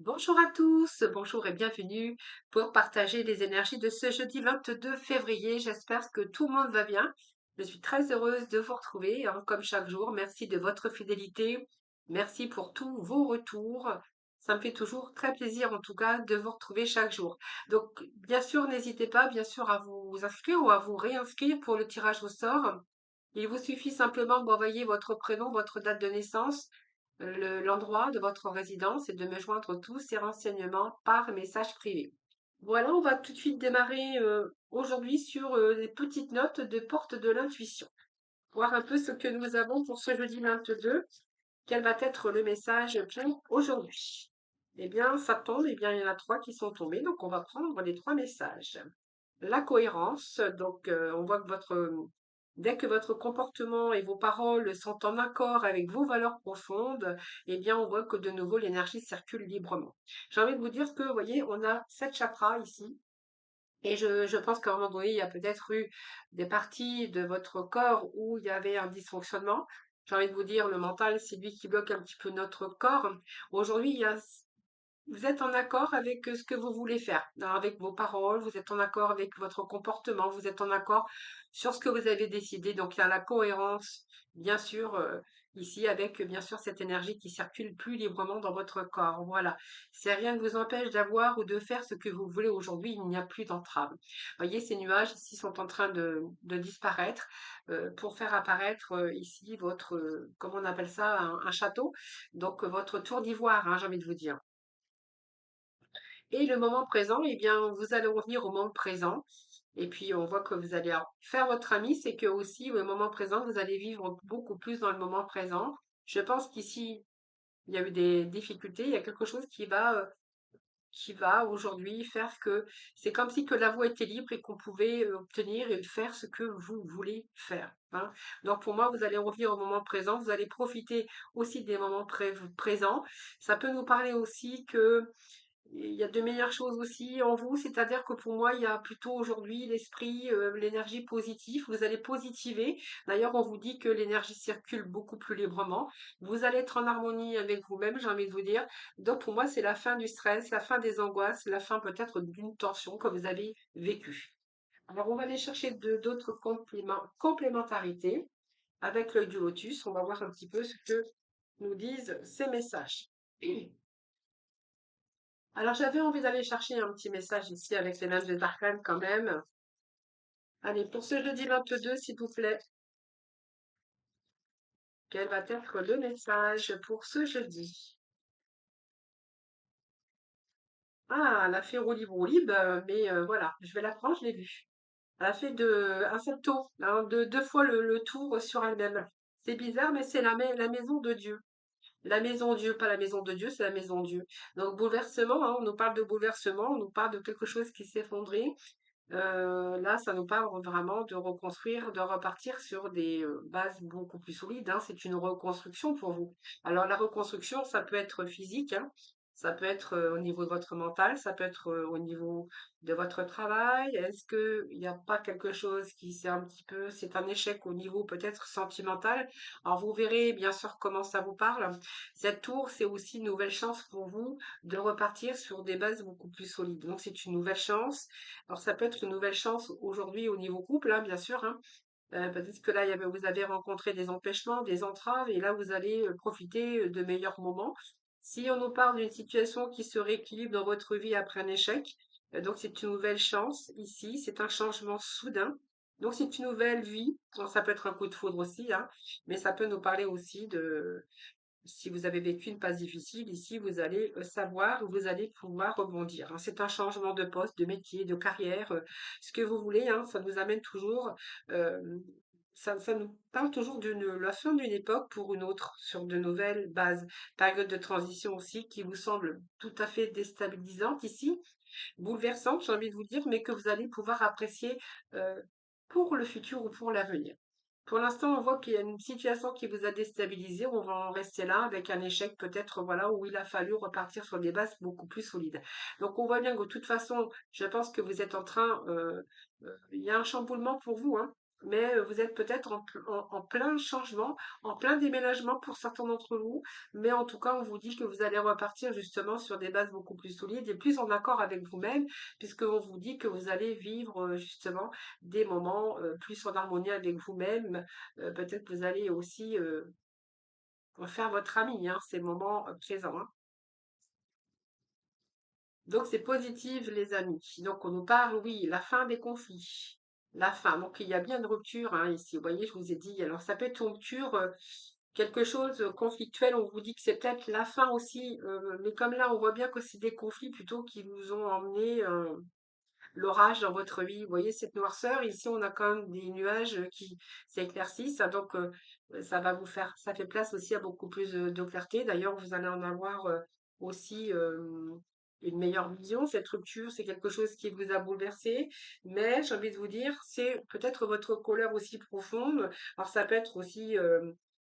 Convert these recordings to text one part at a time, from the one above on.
Bonjour à tous, bonjour et bienvenue pour partager les énergies de ce jeudi 22 février. J'espère que tout le monde va bien. Je suis très heureuse de vous retrouver, hein, comme chaque jour. Merci de votre fidélité. Merci pour tous vos retours. Ça me fait toujours très plaisir, en tout cas, de vous retrouver chaque jour. Donc, bien sûr, n'hésitez pas, bien sûr, à vous inscrire ou à vous réinscrire pour le tirage au sort. Il vous suffit simplement de m'envoyer votre prénom, votre date de naissance, l'endroit de votre résidence et de me joindre tous ces renseignements par message privé. Voilà, on va tout de suite démarrer aujourd'hui sur les petites notes de porte de l'intuition. Voir un peu ce que nous avons pour ce jeudi 22. Quel va être le message pour aujourd'hui? Eh bien, ça tombe, eh bien, il y en a trois qui sont tombés, donc on va prendre les trois messages. La cohérence, donc on voit que dès que votre comportement et vos paroles sont en accord avec vos valeurs profondes, eh bien on voit que de nouveau l'énergie circule librement. J'ai envie de vous dire que, vous voyez, on a 7 chakras ici, et je pense qu'à un moment donné, il y a peut-être eu des parties de votre corps où il y avait un dysfonctionnement. J'ai envie de vous dire, le mental, c'est lui qui bloque un petit peu notre corps. Aujourd'hui, vous êtes en accord avec ce que vous voulez faire, hein, avec vos paroles, vous êtes en accord avec votre comportement, vous êtes en accord sur ce que vous avez décidé. Donc il y a la cohérence, bien sûr, ici avec bien sûr cette énergie qui circule plus librement dans votre corps. Voilà. Si rien ne vous empêche d'avoir ou de faire ce que vous voulez aujourd'hui, il n'y a plus d'entrave. Voyez, ces nuages ici sont en train de disparaître pour faire apparaître ici votre, comment on appelle ça, un château. Donc votre tour d'ivoire, hein, j'ai envie de vous dire. Et le moment présent, eh bien, vous allez revenir au moment présent. Et puis, on voit que vous allez faire votre ami, c'est que aussi, au moment présent, vous allez vivre beaucoup plus dans le moment présent. Je pense qu'ici, il y a eu des difficultés, il y a quelque chose qui va aujourd'hui faire que c'est comme si que la voie était libre et qu'on pouvait obtenir et faire ce que vous voulez faire, hein. Donc, pour moi, vous allez revenir au moment présent, vous allez profiter aussi des moments présents. Ça peut nous parler aussi que il y a de meilleures choses aussi en vous, c'est-à-dire que pour moi, il y a plutôt aujourd'hui l'esprit, l'énergie positive. Vous allez positiver. D'ailleurs, on vous dit que l'énergie circule beaucoup plus librement. Vous allez être en harmonie avec vous-même, j'ai envie de vous dire. Donc, pour moi, c'est la fin du stress, la fin des angoisses, la fin peut-être d'une tension que vous avez vécue. Alors, on va aller chercher d'autres complémentarités avec l'œil du lotus. On va voir un petit peu ce que nous disent ces messages. Alors, j'avais envie d'aller chercher un petit message ici avec les nages des arcanes quand même. Allez, pour ce jeudi 22, s'il vous plaît, quel va être le message pour ce jeudi? Ah, elle a fait roulib, mais voilà, je vais la prendre, je l'ai vue. Elle a fait un salto, hein, deux fois le tour sur elle-même. C'est bizarre, mais c'est la maison de Dieu. La maison Dieu, pas la maison de Dieu, c'est la maison Dieu. Donc, bouleversement, hein, on nous parle de bouleversement, on nous parle de quelque chose qui s'effondrait. Là, ça nous parle vraiment de reconstruire, de repartir sur des bases beaucoup plus solides, hein. C'est une reconstruction pour vous. Alors, la reconstruction, ça peut être physique, hein. Ça peut être au niveau de votre mental, ça peut être au niveau de votre travail. Est-ce qu'il n'y a pas quelque chose qui c'est un petit peu, c'est un échec au niveau peut-être sentimental? Alors, vous verrez bien sûr comment ça vous parle. Cette tour, c'est aussi une nouvelle chance pour vous de repartir sur des bases beaucoup plus solides. Donc, c'est une nouvelle chance. Alors, ça peut être une nouvelle chance aujourd'hui au niveau couple, hein, bien sûr, hein. Peut-être que là, vous avez rencontré des empêchements, des entraves, et là, vous allez profiter de meilleurs moments. Si on nous parle d'une situation qui se rééquilibre dans votre vie après un échec, donc c'est une nouvelle chance ici, c'est un changement soudain. Donc c'est une nouvelle vie. Bon, ça peut être un coup de foudre aussi, hein, mais ça peut nous parler aussi de si vous avez vécu une phase difficile, ici, vous allez savoir où vous allez pouvoir rebondir, hein. C'est un changement de poste, de métier, de carrière, ce que vous voulez, hein. Ça nous amène toujours, euh, ça nous parle toujours d'une la fin d'une époque pour une autre, sur de nouvelles bases. Période de transition aussi qui vous semble tout à fait déstabilisante ici, bouleversante, j'ai envie de vous dire, mais que vous allez pouvoir apprécier euh, pour le futur ou pour l'avenir. Pour l'instant, on voit qu'il y a une situation qui vous a déstabilisé. On va en rester là avec un échec peut-être, voilà, où il a fallu repartir sur des bases beaucoup plus solides. Donc, on voit bien que de toute façon, je pense que vous êtes en train, il y a un chamboulement pour vous, hein. mais vous êtes peut-être en plein changement, en plein déménagement pour certains d'entre vous, mais en tout cas, on vous dit que vous allez repartir justement sur des bases beaucoup plus solides et plus en accord avec vous-même, puisqu'on vous dit que vous allez vivre justement des moments plus en harmonie avec vous-même. Peut-être que vous allez aussi faire votre ami, hein, ces moments présents, hein. Donc c'est positif, les amis. Donc on nous parle, oui, la fin des conflits. La fin. Donc il y a bien une rupture hein, ici. Vous voyez, je vous ai dit. Alors ça peut être une rupture, quelque chose conflictuel. On vous dit que c'est peut-être la fin aussi. Mais comme là, on voit bien que c'est des conflits plutôt qui vous ont emmené l'orage dans votre vie. Vous voyez cette noirceur, ici on a quand même des nuages qui s'éclaircissent, hein, donc ça va vous faire, ça fait place aussi à beaucoup plus de clarté. D'ailleurs, vous allez en avoir aussi une meilleure vision. Cette rupture, c'est quelque chose qui vous a bouleversé, mais j'ai envie de vous dire, c'est peut-être votre colère aussi profonde. Alors ça peut être aussi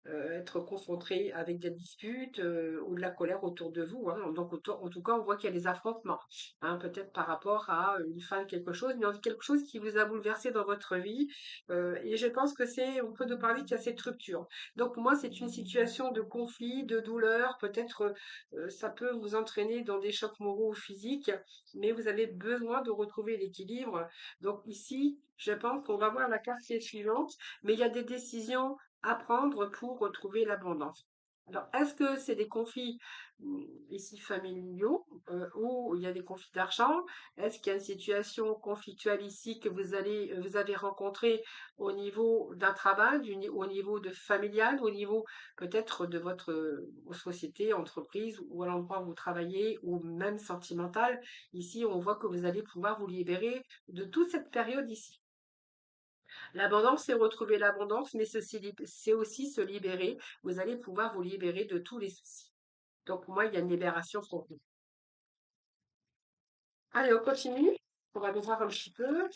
être confronté avec des disputes ou de la colère autour de vous, hein. Donc en tout cas, on voit qu'il y a des affrontements hein, peut-être par rapport à une fin de quelque chose, mais quelque chose qui vous a bouleversé dans votre vie. Et je pense que on peut nous parler qu'il y a cette rupture. Donc moi, c'est une situation de conflit, de douleur, peut-être ça peut vous entraîner dans des chocs moraux ou physiques, mais vous avez besoin de retrouver l'équilibre. Donc ici, je pense qu'on va voir la carte qui est suivante, mais il y a des décisions à prendre pour retrouver l'abondance. Alors, est-ce que c'est des conflits ici familiaux où il y a des conflits d'argent? Est-ce qu'il y a une situation conflictuelle ici que vous avez rencontrée au niveau d'un travail, au niveau de familial, au niveau peut-être de votre société, entreprise ou à l'endroit où vous travaillez ou même sentimental? Ici, on voit que vous allez pouvoir vous libérer de toute cette période ici. L'abondance, c'est retrouver l'abondance, mais c'est aussi se libérer. Vous allez pouvoir vous libérer de tous les soucis. Donc, pour moi, il y a une libération pour vous. Allez, on continue. On va voir un petit peu.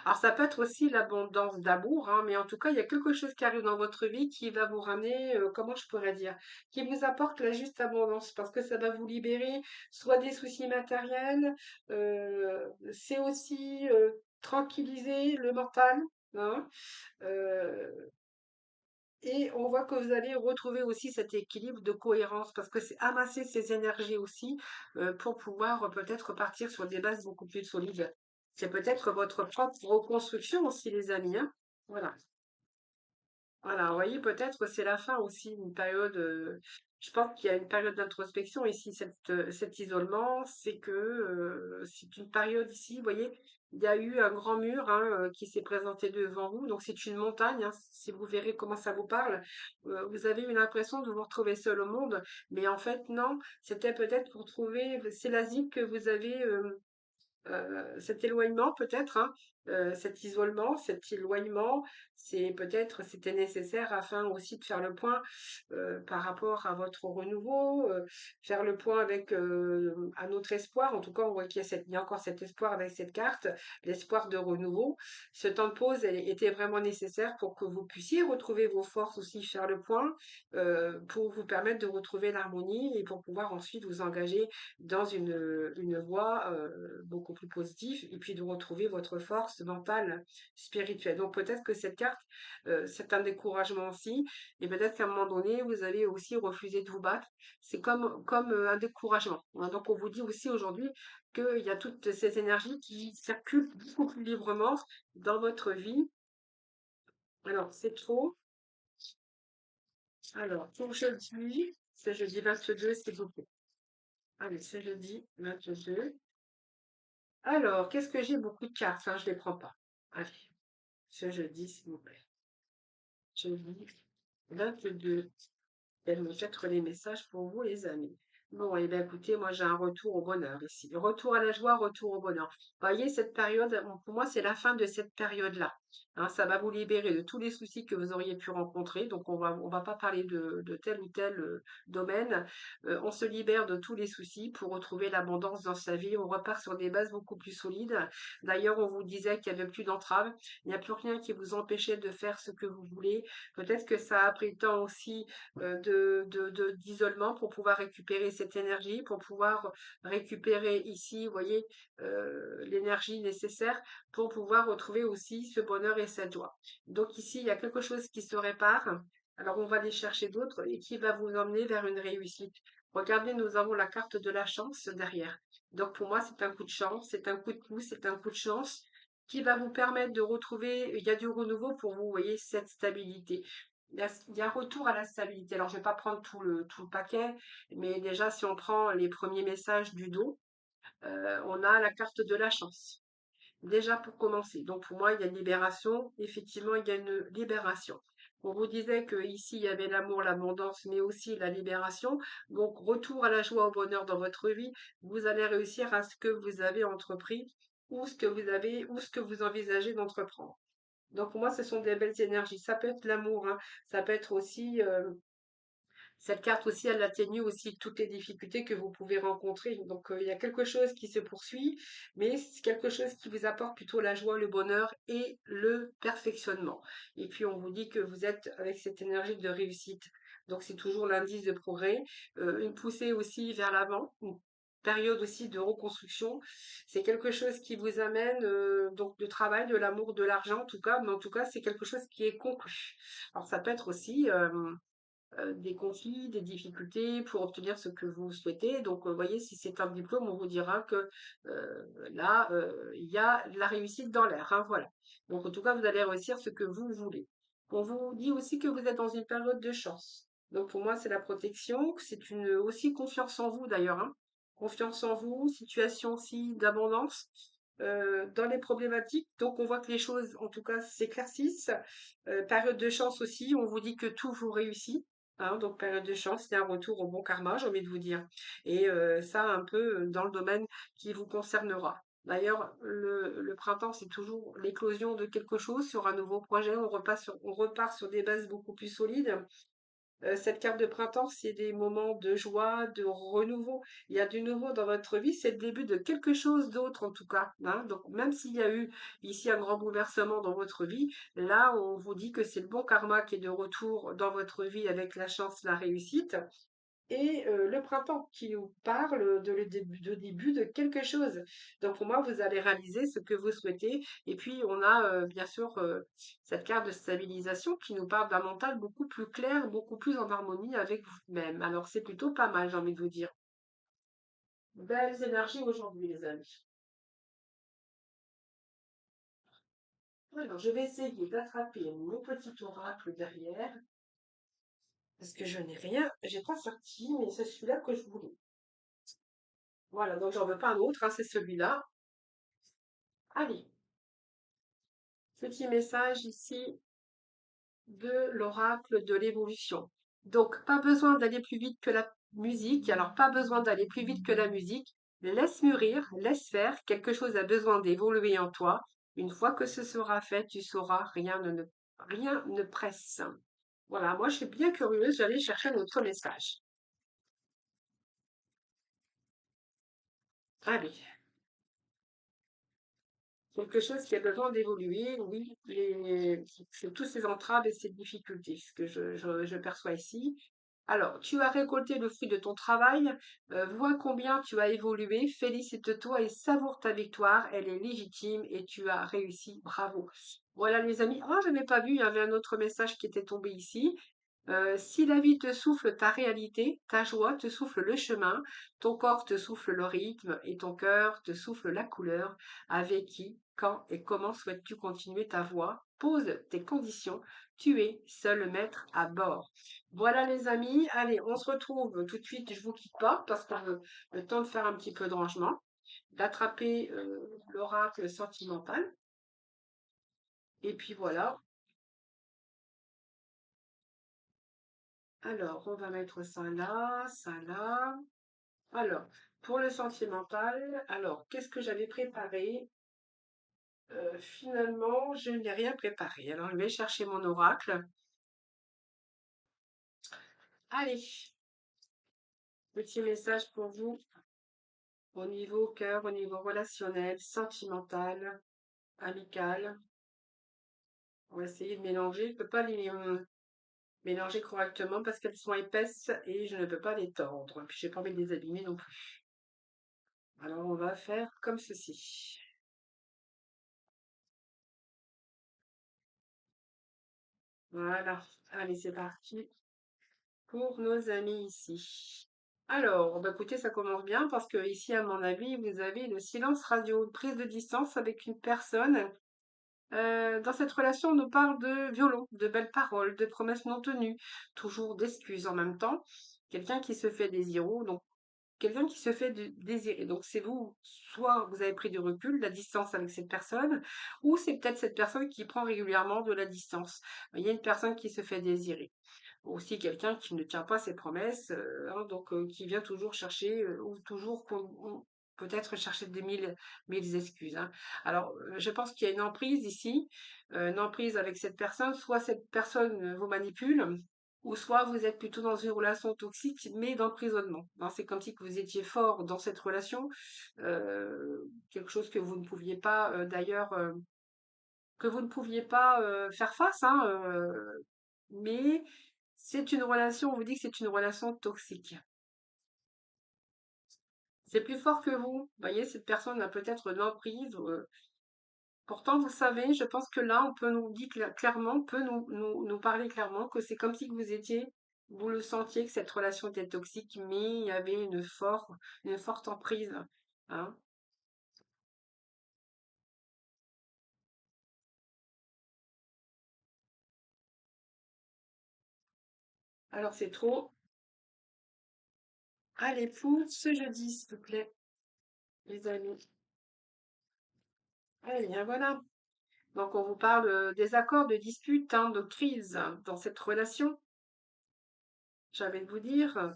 Alors, ça peut être aussi l'abondance d'amour, hein, mais en tout cas, il y a quelque chose qui arrive dans votre vie qui va vous ramener, comment je pourrais dire, qui vous apporte la juste abondance, parce que ça va vous libérer soit des soucis matériels, c'est aussi tranquilliser le mental, hein, euh, et on voit que vous allez retrouver aussi cet équilibre de cohérence parce que c'est amasser ces énergies aussi pour pouvoir peut-être partir sur des bases beaucoup plus solides. C'est peut-être votre propre reconstruction aussi, les amis, hein. Voilà. Voilà, vous voyez, peut-être que c'est la fin aussi d'une période. Je pense qu'il y a une période d'introspection ici, cet isolement, c'est que c'est une période ici, vous voyez, il y a eu un grand mur hein, qui s'est présenté devant vous, donc c'est une montagne, hein, si vous verrez comment ça vous parle. Vous avez eu l'impression de vous retrouver seul au monde, mais en fait non, c'était peut-être pour trouver, c'est l'asile que vous avez cet éloignement peut-être, hein, cet isolement, cet éloignement, c'est peut-être c'était nécessaire afin aussi de faire le point par rapport à votre renouveau, faire le point avec un autre espoir. En tout cas, on voit il y a encore cet espoir avec cette carte, l'espoir de renouveau. Ce temps de pause était vraiment nécessaire pour que vous puissiez retrouver vos forces aussi, faire le point, pour vous permettre de retrouver l'harmonie et pour pouvoir ensuite vous engager dans une voie beaucoup plus positive et puis de retrouver votre force mentale, spirituelle. Donc peut-être que cette carte, c'est un découragement aussi et peut-être qu'à un moment donné, vous avez aussi refusé de vous battre. C'est comme un découragement, hein. Donc on vous dit aussi aujourd'hui qu'il y a toutes ces énergies qui circulent beaucoup plus librement dans votre vie. Alors c'est trop. Alors pour jeudi, c'est jeudi 22, s'il vous plaît. Allez, c'est jeudi 22. Alors, qu'est-ce que j'ai? Beaucoup de cartes, hein, je les prends pas. Allez, ce jeudi, s'il vous plaît. Jeudi 22. Elle me mettre les messages pour vous, les amis. Bon, et bien écoutez, moi j'ai un retour au bonheur ici. Retour à la joie, retour au bonheur. Vous voyez, cette période, bon, pour moi, c'est la fin de cette période-là. hein. Ça va vous libérer de tous les soucis que vous auriez pu rencontrer. Donc, on va pas parler de tel ou tel domaine. On se libère de tous les soucis pour retrouver l'abondance dans sa vie. On repart sur des bases beaucoup plus solides. D'ailleurs, on vous disait qu'il n'y avait plus d'entraves. Il n'y a plus rien qui vous empêchait de faire ce que vous voulez. Peut-être que ça a pris le temps aussi d'isolement pour pouvoir récupérer cette énergie, pour pouvoir récupérer ici, vous voyez, l'énergie nécessaire pour pouvoir retrouver aussi ce bonheur et cette joie. Donc ici, il y a quelque chose qui se répare. Alors on va aller chercher d'autres et qui va vous emmener vers une réussite. Regardez, nous avons la carte de la chance derrière. Donc pour moi, c'est un coup de chance, c'est un coup de pouce, c'est un coup de chance qui va vous permettre de retrouver, il y a du renouveau pour vous, vous voyez, cette stabilité. Il y a un retour à la stabilité. Alors, je ne vais pas prendre tout le paquet, mais déjà, si on prend les premiers messages du dos, on a la carte de la chance. Déjà pour commencer. Donc pour moi, il y a une libération. Effectivement, il y a une libération. On vous disait que ici il y avait l'amour, l'abondance, mais aussi la libération. Donc retour à la joie, au bonheur dans votre vie. Vous allez réussir à ce que vous avez entrepris ou ce que vous avez ou ce que vous envisagez d'entreprendre. Donc pour moi, ce sont des belles énergies. Ça peut être l'amour, hein. Ça peut être aussi cette carte aussi, elle atténue aussi toutes les difficultés que vous pouvez rencontrer. Donc, il y a quelque chose qui se poursuit, mais c'est quelque chose qui vous apporte plutôt la joie, le bonheur et le perfectionnement. Et puis, on vous dit que vous êtes avec cette énergie de réussite. Donc, c'est toujours l'indice de progrès, une poussée aussi vers l'avant, une période aussi de reconstruction. C'est quelque chose qui vous amène donc de travail, de l'amour, de l'argent en tout cas, mais en tout cas, c'est quelque chose qui est conclu. Alors, ça peut être aussi des conflits, des difficultés pour obtenir ce que vous souhaitez. Donc, vous voyez, si c'est un diplôme, on vous dira que là, il y a la réussite dans l'air, hein, voilà. Donc, en tout cas, vous allez réussir ce que vous voulez. On vous dit aussi que vous êtes dans une période de chance. Donc, pour moi, c'est la protection, c'est une aussi confiance en vous d'ailleurs, hein. Confiance en vous, situation aussi d'abondance. Dans les problématiques, donc on voit que les choses, en tout cas, s'éclaircissent. Période de chance aussi, on vous dit que tout vous réussit. Hein, donc période de chance, c'est un retour au bon karma, j'ai envie de vous dire. Et ça, un peu dans le domaine qui vous concernera. D'ailleurs, le printemps, c'est toujours l'éclosion de quelque chose sur un nouveau projet. On repart sur des bases beaucoup plus solides. Cette carte de printemps, c'est des moments de joie, de renouveau. Il y a du nouveau dans votre vie, c'est le début de quelque chose d'autre en tout cas, hein. Donc même s'il y a eu ici un grand bouleversement dans votre vie, là on vous dit que c'est le bon karma qui est de retour dans votre vie avec la chance, la réussite et le printemps qui nous parle de début de quelque chose. Donc pour moi, vous allez réaliser ce que vous souhaitez. Et puis on a bien sûr cette carte de stabilisation qui nous parle d'un mental beaucoup plus clair, beaucoup plus en harmonie avec vous-même. Alors c'est plutôt pas mal, j'ai envie de vous dire. Belles énergies aujourd'hui, les amis. Alors je vais essayer d'attraper mon petit oracle derrière, parce que je n'ai rien, j'ai pas sorti, mais c'est celui-là que je voulais. Voilà, donc j'en veux pas un autre, hein, c'est celui-là. Allez, petit message ici de l'oracle de l'évolution. Donc, pas besoin d'aller plus vite que la musique. Alors, pas besoin d'aller plus vite que la musique. Laisse mûrir, laisse faire. Quelque chose a besoin d'évoluer en toi. Une fois que ce sera fait, tu sauras, rien ne presse. Voilà, moi je suis bien curieuse, j'allais chercher un autre message. Allez, quelque chose qui a besoin d'évoluer, oui, c'est tous ces entraves et ces difficultés, ce que je perçois ici. Alors, tu as récolté le fruit de ton travail, vois combien tu as évolué, félicite-toi et savoure ta victoire, elle est légitime et tu as réussi, bravo. Voilà les amis. Ah, je n'ai pas vu, il y avait un autre message qui était tombé ici. Si la vie te souffle ta réalité, ta joie te souffle le chemin, ton corps te souffle le rythme et ton cœur te souffle la couleur, avec qui, quand et comment souhaites-tu continuer ta voie? Pose tes conditions, tu es seul maître à bord. Voilà les amis, allez, on se retrouve tout de suite, je vous quitte pas parce qu'on a le temps de faire un petit peu de rangement, d'attraper l'oracle sentimental. Et puis voilà. Alors, on va mettre ça là, ça là. Alors, pour le sentimental, alors, qu'est-ce que j'avais préparé? Finalement, je n'ai rien préparé. Alors, je vais chercher mon oracle. Allez, petit message pour vous au niveau cœur, au niveau relationnel, sentimental, amical. On va essayer de mélanger. Je ne peux pas les mélanger correctement parce qu'elles sont épaisses et je ne peux pas les tordre. Puis j'ai pas envie de les abîmer non plus. Alors on va faire comme ceci. Voilà. Allez, c'est parti pour nos amis ici. Alors, bah écoutez, ça commence bien parce que ici, à mon avis, vous avez le silence radio, une prise de distance avec une personne. Dans cette relation, on nous parle de violon, de belles paroles, de promesses non tenues, toujours d'excuses en même temps. Quelqu'un qui se fait désirer, donc quelqu'un qui se fait désirer. Donc c'est vous, soit vous avez pris du recul, de la distance avec cette personne, ou c'est peut-être cette personne qui prend régulièrement de la distance. Il y a une personne qui se fait désirer. Aussi quelqu'un qui ne tient pas ses promesses, hein, donc qui vient toujours chercher, ou toujours peut-être chercher des mille excuses, hein. Alors, je pense qu'il y a une emprise ici, une emprise avec cette personne. Soit cette personne vous manipule, ou soit vous êtes plutôt dans une relation toxique, mais d'emprisonnement, hein. C'est comme si que vous étiez fort dans cette relation, quelque chose que vous ne pouviez pas, d'ailleurs, que vous ne pouviez pas faire face, hein, mais c'est une relation, on vous dit que c'est une relation toxique. C'est plus fort que vous. Vous voyez, cette personne a peut-être de l'emprise. Pourtant, vous savez, je pense que là, on peut nous dire clairement, on peut nous parler clairement que c'est comme si que vous le sentiez que cette relation était toxique, mais il y avait une forte emprise, hein. Alors, c'est trop. Allez, pour ce jeudi, s'il vous plaît, les amis. Allez, bien voilà. Donc, on vous parle des accords de dispute, hein, de crise dans cette relation. J'avais de vous dire.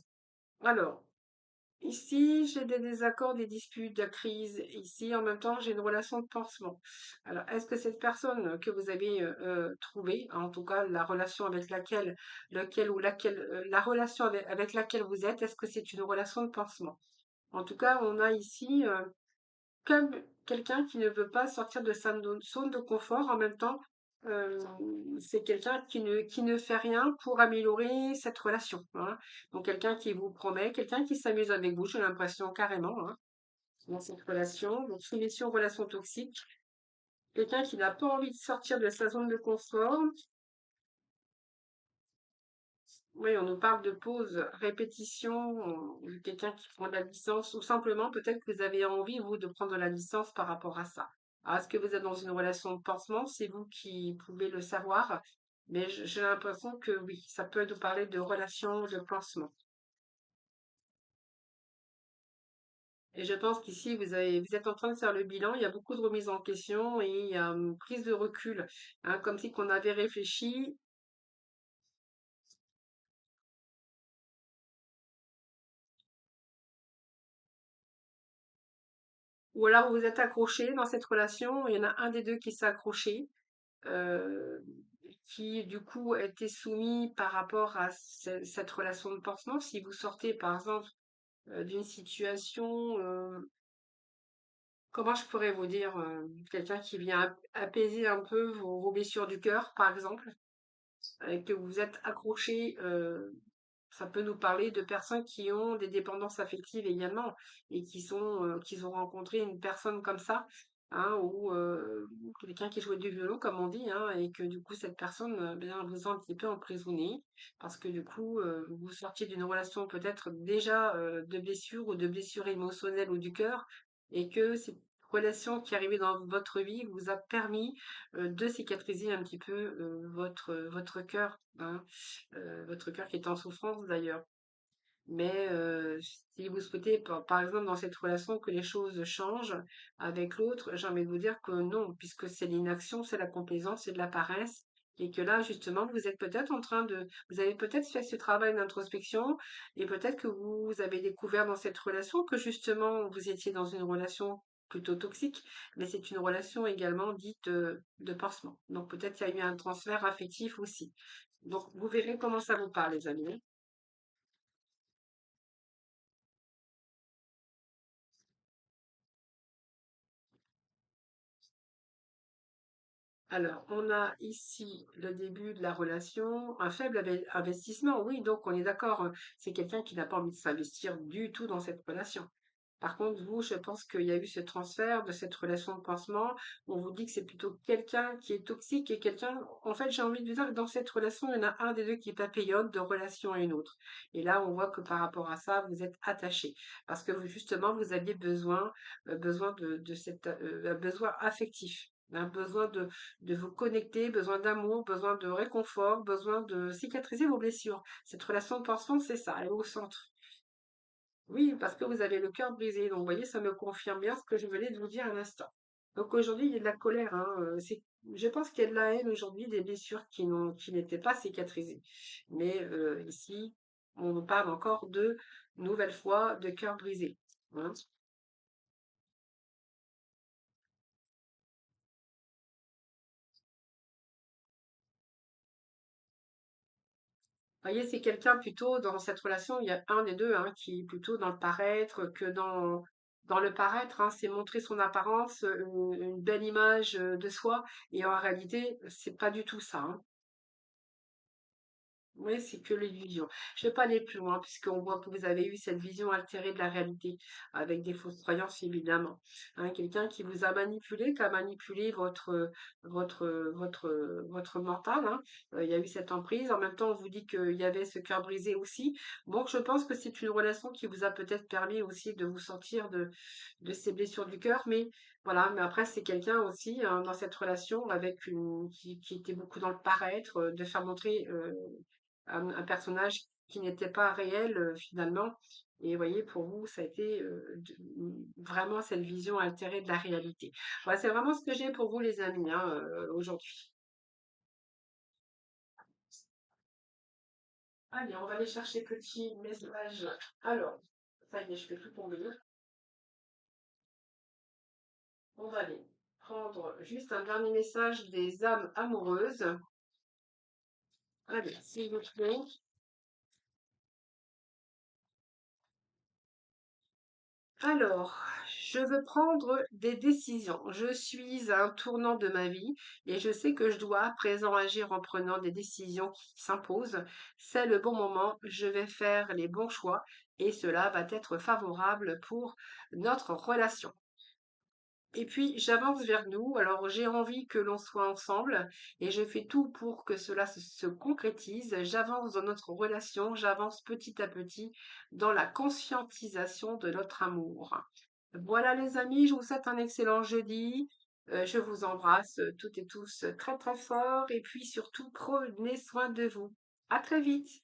Alors, ici, j'ai des désaccords, des disputes, de la crise. Ici, en même temps, j'ai une relation de pansement. Alors, est-ce que cette personne que vous avez trouvée, en tout cas la relation avec la relation avec laquelle vous êtes, est-ce que c'est une relation de pansement? En tout cas, on a ici comme quelqu'un qui ne veut pas sortir de sa zone de confort. En même temps, euh, c'est quelqu'un qui ne fait rien pour améliorer cette relation, hein. Donc quelqu'un qui vous promet, quelqu'un qui s'amuse avec vous, j'ai l'impression carrément, hein, dans cette relation. Donc soumission, relation toxique. Quelqu'un qui n'a pas envie de sortir de sa zone de confort. Oui, on nous parle de pause, répétition, quelqu'un qui prend de la licence, ou simplement peut-être que vous avez envie, vous, de prendre de la licence par rapport à ça. Alors, est-ce que vous êtes dans une relation de pansement? C'est vous qui pouvez le savoir, mais j'ai l'impression que oui, ça peut nous parler de relation de pansement. Et je pense qu'ici, vous êtes en train de faire le bilan, il y a beaucoup de remises en question et il y a une prise de recul, hein, comme si qu'on avait réfléchi. Ou alors vous êtes accroché dans cette relation, il y en a un des deux qui s'est accroché, euh, qui du coup était soumis par rapport à cette relation de pansement. Si vous sortez par exemple d'une situation, comment je pourrais vous dire, quelqu'un qui vient apaiser un peu vos blessures du cœur, par exemple, et que vous êtes accroché, ça peut nous parler de personnes qui ont des dépendances affectives également et qui ont rencontré une personne comme ça, hein, ou quelqu'un qui jouait du violon, comme on dit, hein, et que du coup cette personne, bien, vous a un petit peu emprisonné parce que du coup, vous sortiez d'une relation peut-être déjà de blessure ou de blessure émotionnelle ou du cœur, et que cette relation qui est arrivée dans votre vie vous a permis de cicatriser un petit peu votre cœur, hein, votre cœur qui est en souffrance d'ailleurs. Mais si vous souhaitez, par exemple, dans cette relation, que les choses changent avec l'autre, j'ai envie de vous dire que non, puisque c'est l'inaction, c'est la complaisance, c'est de la paresse. Et que là, justement, vous êtes peut-être en train de, vous avez peut-être fait ce travail d'introspection et peut-être que vous avez découvert dans cette relation que justement, vous étiez dans une relation plutôt toxique, mais c'est une relation également dite de pansement. Donc peut-être il y a eu un transfert affectif aussi. Donc vous verrez comment ça vous parle, les amis. Alors, on a ici le début de la relation, un faible investissement, oui, donc on est d'accord, c'est quelqu'un qui n'a pas envie de s'investir du tout dans cette relation. Par contre, vous, je pense qu'il y a eu ce transfert de cette relation de pansement. On vous dit que c'est plutôt quelqu'un qui est toxique et quelqu'un, en fait, j'ai envie de vous dire que dans cette relation, il y en a un des deux qui est papillote de relation à une autre. Et là, on voit que par rapport à ça, vous êtes attaché. Parce que justement, vous aviez besoin de cet un besoin affectif. Un besoin de vous connecter, besoin d'amour, besoin de réconfort, besoin de cicatriser vos blessures. Cette relation de pansement, c'est ça, elle est au centre. Oui, parce que vous avez le cœur brisé. Donc, vous voyez, ça me confirme bien ce que je venais de vous dire à l'instant. Donc, aujourd'hui, il y a de la colère, hein. Je pense qu'il y a de la haine aujourd'hui, des blessures qui n'étaient pas cicatrisées. Mais ici, on parle encore de nouvelle fois de cœur brisé, hein. Vous voyez, c'est quelqu'un plutôt dans cette relation, il y a un des deux hein, qui est plutôt dans le paraître que dans le paraître. Hein, c'est montrer son apparence, une belle image de soi, et en réalité, c'est pas du tout ça. Hein. Oui, c'est que l'illusion. Je ne vais pas aller plus loin puisqu'on voit que vous avez eu cette vision altérée de la réalité avec des fausses croyances évidemment. Hein, quelqu'un qui vous a manipulé, qui a manipulé votre mental. Hein. Il y a eu cette emprise. En même temps, on vous dit qu'il y avait ce cœur brisé aussi. Donc, je pense que c'est une relation qui vous a peut-être permis aussi de vous sortir de ces blessures du cœur. Mais voilà, mais après, c'est quelqu'un aussi hein, dans cette relation avec qui était beaucoup dans le paraître, de faire montrer un personnage qui n'était pas réel finalement. Et vous voyez, pour vous, ça a été vraiment cette vision altérée de la réalité. Voilà, c'est vraiment ce que j'ai pour vous, les amis, hein, aujourd'hui. Allez, on va aller chercher petit message. Alors, ça y est, je fais tout tomber. On va aller prendre juste un dernier message des âmes amoureuses. Allez, s'il vous plaît. Alors, je veux prendre des décisions. Je suis à un tournant de ma vie et je sais que je dois à présent agir en prenant des décisions qui s'imposent. C'est le bon moment, je vais faire les bons choix et cela va être favorable pour notre relation. Et puis, j'avance vers nous. Alors, j'ai envie que l'on soit ensemble et je fais tout pour que cela se concrétise. J'avance dans notre relation, j'avance petit à petit dans la conscientisation de notre amour. Voilà, les amis, je vous souhaite un excellent jeudi. Je vous embrasse toutes et tous très très fort et puis surtout, prenez soin de vous. À très vite.